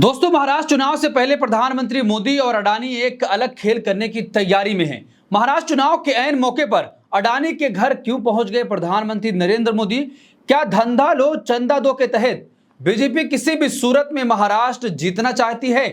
दोस्तों, महाराष्ट्र चुनाव से पहले प्रधानमंत्री मोदी और अडानी एक अलग खेल करने की तैयारी में हैं। महाराष्ट्र चुनाव के ऐन मौके पर अडानी के घर क्यों पहुंच गए प्रधानमंत्री नरेंद्र मोदी? क्या धंधा लो चंदा दो के तहत बीजेपी किसी भी सूरत में महाराष्ट्र जीतना चाहती है?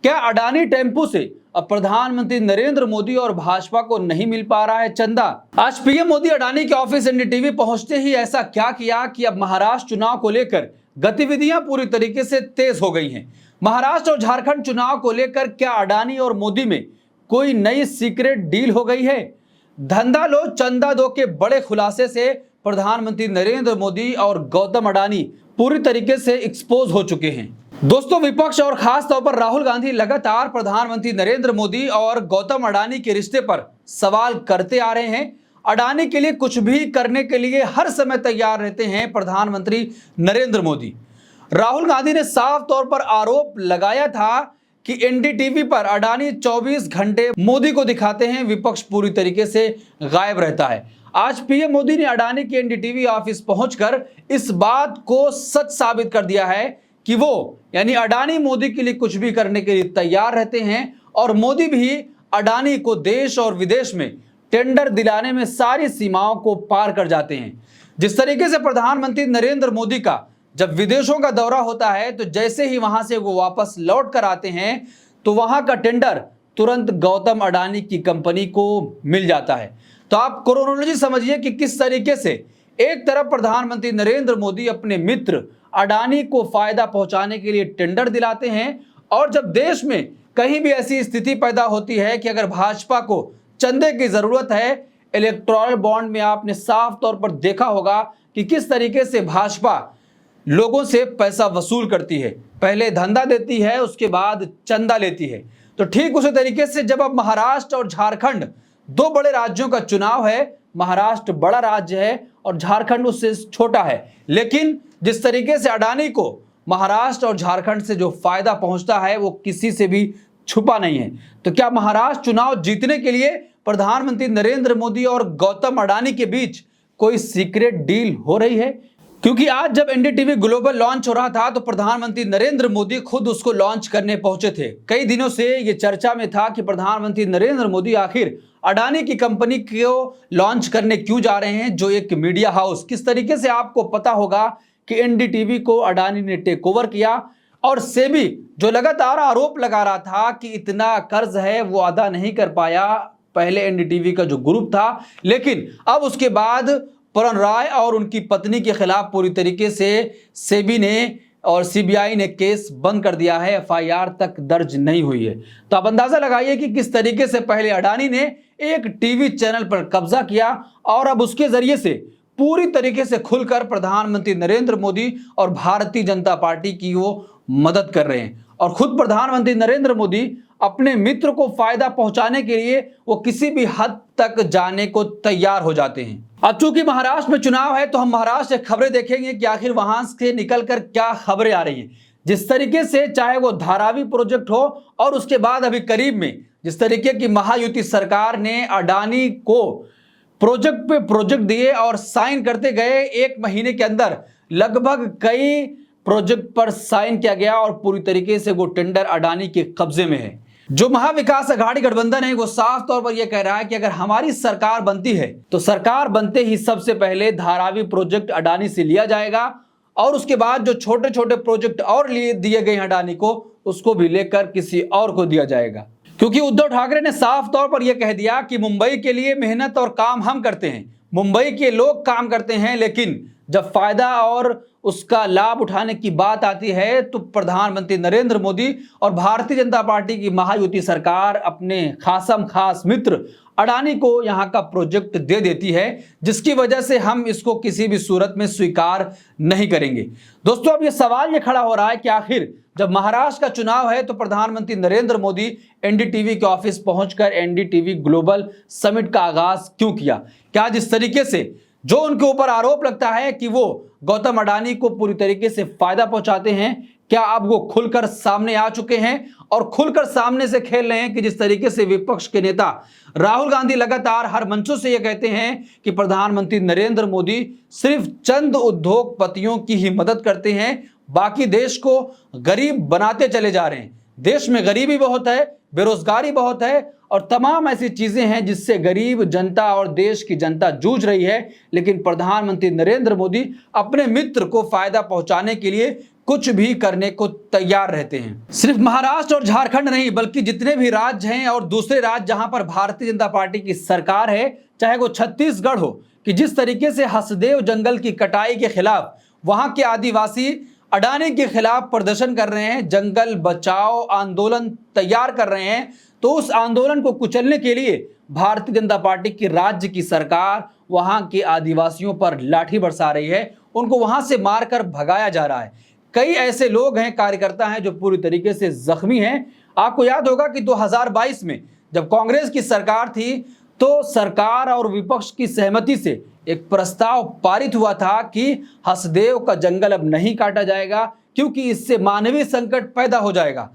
क्या अडानी टेम्पो से अब प्रधानमंत्री नरेंद्र मोदी और भाजपा को नहीं मिल पा रहा है चंदा? आज पीएम मोदी अडानी के ऑफिस एनडीटीवी पहुंचते ही ऐसा क्या किया कि अब महाराष्ट्र चुनाव को लेकर गतिविधियां पूरी तरीके से तेज हो गई हैं। महाराष्ट्र और झारखंड चुनाव को लेकर क्या अडानी और मोदी में कोई नई सीक्रेट डील हो गई है? धंधा लो चंदा दो के बड़े खुलासे से प्रधानमंत्री नरेंद्र मोदी और गौतम अडानी पूरी तरीके से एक्सपोज हो चुके हैं। दोस्तों, विपक्ष और खास तौर पर राहुल गांधी लगातार प्रधानमंत्री नरेंद्र मोदी और गौतम अडानी के रिश्ते पर सवाल करते आ रहे हैं। अडानी के लिए कुछ भी करने के लिए हर समय तैयार रहते हैं प्रधानमंत्री नरेंद्र मोदी। राहुल गांधी ने साफ तौर पर आरोप लगाया था कि एनडीटीवी पर अडानी 24 घंटे मोदी को दिखाते हैं, विपक्ष पूरी तरीके से गायब रहता है। आज पीएम मोदी ने अडानी के एनडीटीवी ऑफिस पहुंचकर इस बात को सच साबित कर दिया है कि वो यानी अडानी मोदी के लिए कुछ भी करने के लिए तैयार रहते हैं और मोदी भी अडानी को देश और विदेश में टेंडर दिलाने में सारी सीमाओं को पार कर जाते हैं। जिस तरीके से प्रधानमंत्री नरेंद्र मोदी का जब विदेशों का दौरा होता है तो जैसे ही वहां से वो वापस लौट कर आते हैं तो वहां का टेंडर तुरंत गौतम अडानी की कंपनी को मिल जाता है। तो आप क्रोनोलॉजी समझिए कि किस तरीके से एक तरफ प्रधानमंत्री नरेंद्र मोदी अपने मित्र अडानी को फायदा पहुंचाने के लिए टेंडर दिलाते हैं और जब देश में कहीं भी ऐसी स्थिति पैदा होती है कि अगर भाजपा को चंदे की जरूरत है, इलेक्टोरल बॉन्ड में आपने साफ तौर पर देखा होगा कि किस तरीके से भाजपा लोगों से पैसा वसूल करती है, पहले धंधा देती है उसके बाद चंदा लेती है। तो ठीक उसी तरीके से जब अब महाराष्ट्र और झारखंड दो बड़े राज्यों का चुनाव है, महाराष्ट्र बड़ा राज्य है और झारखंड उससे छोटा है, लेकिन जिस तरीके से अडानी को महाराष्ट्र और झारखंड से जो फायदा पहुंचता है वो किसी से भी छुपा नहीं है। तो क्या महाराष्ट्र चुनाव जीतने के लिए प्रधानमंत्री नरेंद्र मोदी और गौतम अडानी के बीच कोई सीक्रेट डील हो रही है? क्योंकि आज जब एनडीटीवी ग्लोबल लॉन्च हो रहा था तो प्रधानमंत्री नरेंद्र मोदी खुद उसको लॉन्च करने पहुंचे थे। कई दिनों से ये चर्चा में था कि प्रधानमंत्री नरेंद्र मोदी आखिर अडानी की कंपनी को लॉन्च करने क्यों जा रहे हैं, जो एक मीडिया हाउस, किस तरीके से आपको पता होगा कि एनडीटीवी को अडानी ने टेक ओवर किया और सेबी जो लगातार आरोप लगा रहा था कि इतना कर्ज है वो अदा नहीं कर पाया, पहले एनडीटीवी का जो ग्रुप था, लेकिन अब उसके बाद पवन राय और उनकी पत्नी के खिलाफ पूरी तरीके से सेबी ने और सीबीआई ने केस बंद कर दिया है, एफआईआर तक दर्ज नहीं हुई है। तो आप अंदाजा लगाइए कि किस तरीके से पहले अडानी ने एक टीवी चैनल पर कब्जा किया और अब उसके जरिए से पूरी तरीके से खुलकर प्रधानमंत्री नरेंद्र मोदी और भारतीय जनता पार्टी की वो मदद कर रहे हैं और खुद प्रधानमंत्री नरेंद्र मोदी अपने मित्र को फायदा पहुंचाने के लिए वो किसी भी हद तक जाने को तैयार हो जाते हैं। अब चूंकि महाराष्ट्र में चुनाव है तो हम महाराष्ट्र से खबरें देखेंगे कि आखिर वहां से निकलकर क्या खबरें आ रही हैं। जिस तरीके से चाहे वो धारावी प्रोजेक्ट हो और उसके बाद अभी करीब में जिस तरीके की महायुति सरकार ने अडानी को प्रोजेक्ट पे प्रोजेक्ट दिए और साइन करते गए, एक महीने के अंदर लगभग कई प्रोजेक्ट पर साइन किया गया और पूरी तरीके से वो टेंडर अडानी के कब्जे में है। जो महाविकास अघाड़ी गठबंधन है वो साफ तौर पर यह कह रहा है कि अगर हमारी सरकार बनती है तो सरकार बनते ही सबसे पहले धारावी प्रोजेक्ट अडानी से लिया जाएगा और उसके बाद जो छोटे छोटे प्रोजेक्ट और लिए दिए गए अडानी को उसको भी लेकर किसी और को दिया जाएगा। क्योंकि उद्धव ठाकरे ने साफ तौर पर यह कह दिया कि मुंबई के लिए मेहनत और काम हम करते हैं, मुंबई के लोग काम करते हैं, लेकिन जब फायदा और उसका लाभ उठाने की बात आती है तो प्रधानमंत्री नरेंद्र मोदी और भारतीय जनता पार्टी की महायुति सरकार अपने खासम खास मित्र अडानी को यहां का प्रोजेक्ट दे देती है, जिसकी वजह से हम इसको किसी भी सूरत में स्वीकार नहीं करेंगे। दोस्तों, अब ये सवाल ये खड़ा हो रहा है कि आखिर जब महाराष्ट्र का चुनाव है तो प्रधानमंत्री नरेंद्र मोदी एनडीटीवी के ऑफिस पहुंचकर एनडीटीवी ग्लोबल समिट का आगाज क्यों किया? क्या जिस तरीके से जो उनके ऊपर आरोप लगता है कि वो गौतम अडानी को पूरी तरीके से फायदा पहुंचाते हैं, क्या अब वो खुलकर सामने आ चुके हैं और खुलकर सामने से खेल रहे हैं कि जिस तरीके से विपक्ष के नेता राहुल गांधी लगातार हर मंचों से ये कहते हैं कि प्रधानमंत्री नरेंद्र मोदी सिर्फ चंद उद्योगपतियों की ही मदद करते हैं, बाकी देश को गरीब बनाते चले जा रहे हैं। देश में गरीबी बहुत है, बेरोजगारी बहुत है और तमाम ऐसी चीजें हैं जिससे गरीब जनता और देश की जनता जूझ रही है। लेकिन प्रधानमंत्री नरेंद्र मोदी अपने मित्र को फायदा पहुंचाने के लिए कुछ भी करने को तैयार रहते हैं। सिर्फ महाराष्ट्र और झारखंड नहीं बल्कि जितने भी राज्य हैं और दूसरे राज्य जहां पर भारतीय जनता पार्टी की सरकार है, चाहे वो छत्तीसगढ़ हो, कि जिस तरीके से हसदेव जंगल की कटाई के खिलाफ वहां के आदिवासी अडानी के खिलाफ प्रदर्शन कर रहे हैं, जंगल बचाओ आंदोलन तैयार कर रहे हैं, तो उस आंदोलन को कुचलने के लिए भारतीय जनता पार्टी की राज्य की सरकार वहां के आदिवासियों पर लाठी बरसा रही है, उनको वहां से मारकर भगाया जा रहा है। कई ऐसे लोग हैं, कार्यकर्ता हैं जो पूरी तरीके से जख्मी हैं। आपको याद होगा कि 2022 में जब कांग्रेस की सरकार थी तो सरकार और विपक्ष की सहमति से एक प्रस्ताव पारित हुआ था कि हसदेव का जंगल अब नहीं काटा जाएगा क्योंकि इससे मानवीय संकट पैदा हो जाएगा।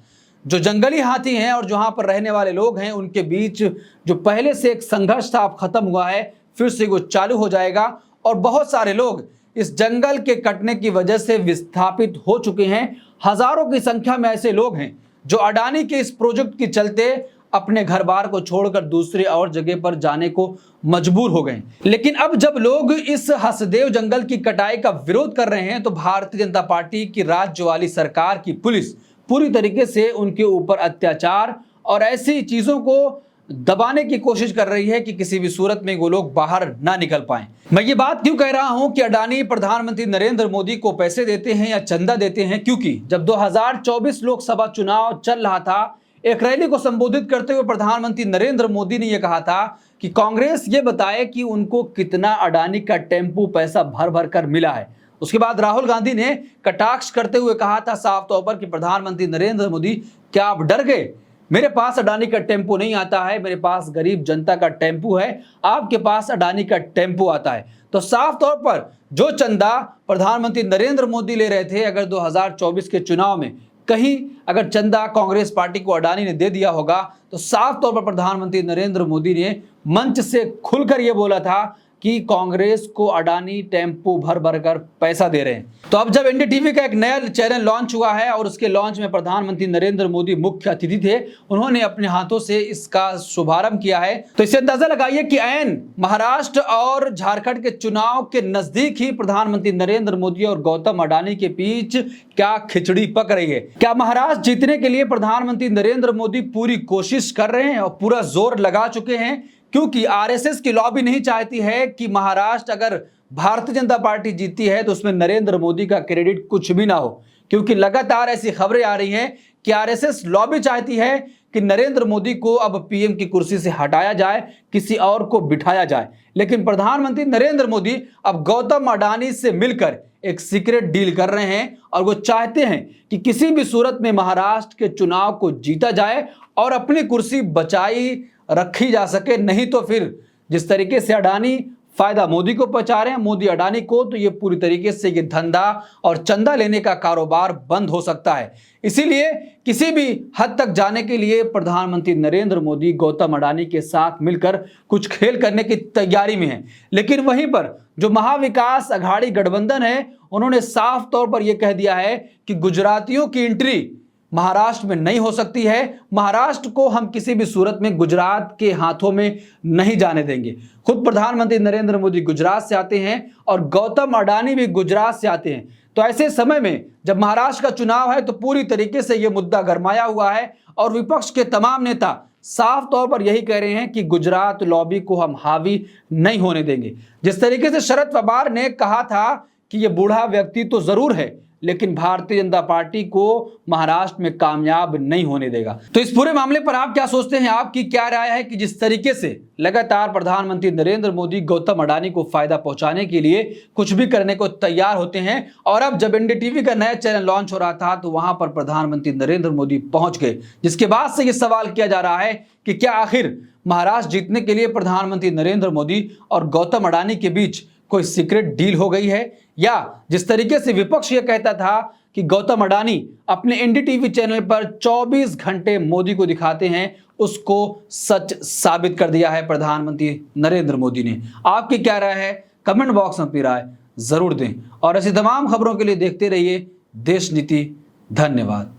जो जंगली हाथी हैं और जहां पर रहने वाले लोग हैं उनके बीच जो पहले से एक संघर्ष था अब खत्म हुआ है, फिर से वो चालू हो जाएगा और बहुत सारे लोग इस जंगल के कटने की वजह से विस्थापित हो चुके हैं। हजारों की संख्या में ऐसे लोग हैं जो अडानी के इस प्रोजेक्ट के चलते अपने घर बार को छोड़कर दूसरे और जगह पर जाने को मजबूर हो गए। लेकिन अब जब लोग इस हसदेव जंगल की कटाई का विरोध कर रहे हैं तो भारतीय जनता पार्टी की राज्य वाली सरकार की पुलिस पूरी तरीके से उनके ऊपर अत्याचार और ऐसी चीजों को दबाने की कोशिश कर रही है कि किसी भी सूरत में वो लोग बाहर ना निकल पाएं। मैं ये बात क्यों कह रहा हूं कि अडानी प्रधानमंत्री नरेंद्र मोदी को पैसे देते हैं या चंदा देते हैं, क्योंकि जब 2024 लोकसभा चुनाव चल रहा था, एक रैली को संबोधित करते हुए प्रधानमंत्री नरेंद्र मोदी ने यह कहा था कि कांग्रेस ये बताए कि उनको कितना अडानी का टेम्पू पैसा भर भर कर मिला है। उसके बाद राहुल गांधी ने कटाक्ष करते हुए कहा था साफ तौर पर कि प्रधानमंत्री नरेंद्र मोदी क्या आप डर गए? मेरे पास अडानी का टेम्पो नहीं आता है, मेरे पास गरीब जनता का टेम्पो है, आपके पास अडानी का टेम्पो आता है। तो साफ तौर पर जो चंदा प्रधानमंत्री नरेंद्र मोदी ले रहे थे, अगर 2024 के चुनाव में कहीं अगर चंदा कांग्रेस पार्टी को अडानी ने दे दिया होगा तो साफ तौर पर प्रधानमंत्री नरेंद्र मोदी ने मंच से खुलकर यह बोला था कि कांग्रेस को अडानी टेम्पो भर भर कर पैसा दे रहे हैं। तो अब जब एनडीटीवी का एक नया चैनल लॉन्च हुआ है और उसके लॉन्च में प्रधानमंत्री नरेंद्र मोदी मुख्य अतिथि थे, उन्होंने अपने हाथों से इसका शुभारंभ किया है। तो इससे अंदाजा लगाइए कि ऐन महाराष्ट्र और झारखंड के चुनाव के नजदीक ही प्रधानमंत्री नरेंद्र मोदी और गौतम अडानी के बीच क्या खिचड़ी पक रही है। क्या महाराष्ट्र जीतने के लिए प्रधानमंत्री नरेंद्र मोदी पूरी कोशिश कर रहे हैं और पूरा जोर लगा चुके हैं? क्योंकि आरएसएस की लॉबी नहीं चाहती है कि महाराष्ट्र अगर भारतीय जनता पार्टी जीती है तो उसमें नरेंद्र मोदी का क्रेडिट कुछ भी ना हो, क्योंकि लगातार ऐसी खबरें आ रही हैं कि आरएसएस लॉबी चाहती है कि नरेंद्र मोदी को अब पीएम की कुर्सी से हटाया जाए, किसी और को बिठाया जाए। लेकिन प्रधानमंत्री नरेंद्र मोदी अब गौतम अडानी से मिलकर एक सीक्रेट डील कर रहे हैं और वो चाहते हैं कि किसी भी सूरत में महाराष्ट्र के चुनाव को जीता जाए और अपनी कुर्सी बचाई रखी जा सके। नहीं तो फिर जिस तरीके से अडानी फायदा मोदी को पहुंचा रहे हैं, मोदी अडानी को, तो ये पूरी तरीके से ये धंधा और चंदा लेने का कारोबार बंद हो सकता है। इसीलिए किसी भी हद तक जाने के लिए प्रधानमंत्री नरेंद्र मोदी गौतम अडानी के साथ मिलकर कुछ खेल करने की तैयारी में है। लेकिन वहीं पर जो महाविकास अघाड़ी गठबंधन है, उन्होंने साफ तौर पर यह कह दिया है कि गुजरातियों की एंट्री महाराष्ट्र में नहीं हो सकती है। महाराष्ट्र को हम किसी भी सूरत में गुजरात के हाथों में नहीं जाने देंगे। खुद प्रधानमंत्री नरेंद्र मोदी गुजरात से आते हैं और गौतम अडानी भी गुजरात से आते हैं। तो ऐसे समय में जब महाराष्ट्र का चुनाव है तो पूरी तरीके से यह मुद्दा गरमाया हुआ है और विपक्ष के तमाम नेता साफ तौर पर यही कह रहे हैं कि गुजरात लॉबी को हम हावी नहीं होने देंगे। जिस तरीके से शरद पवार ने कहा था कि यह बूढ़ा व्यक्ति तो जरूर है लेकिन भारतीय जनता पार्टी को महाराष्ट्र में कामयाब नहीं होने देगा। तो इस पूरे मामले पर आप क्या सोचते हैं? आपकी क्या राय है कि जिस तरीके से लगातार प्रधानमंत्री नरेंद्र मोदी गौतम अडानी को फायदा पहुंचाने के लिए कुछ भी करने को तैयार होते हैं और अब जब एनडीटीवी का नया चैनल लॉन्च हो रहा था तो वहां पर प्रधानमंत्री नरेंद्र मोदी पहुंच गए, जिसके बाद से यह सवाल किया जा रहा है कि क्या आखिर महाराष्ट्र जीतने के लिए प्रधानमंत्री नरेंद्र मोदी और गौतम अडानी के बीच कोई सीक्रेट डील हो गई है, या जिस तरीके से विपक्ष ये कहता था कि गौतम अडानी अपने एनडीटीवी चैनल पर 24 घंटे मोदी को दिखाते हैं, उसको सच साबित कर दिया है प्रधानमंत्री नरेंद्र मोदी ने। आपकी क्या राय है? कमेंट बॉक्स में अपनी राय जरूर दें और ऐसी तमाम खबरों के लिए देखते रहिए देश नीति। धन्यवाद।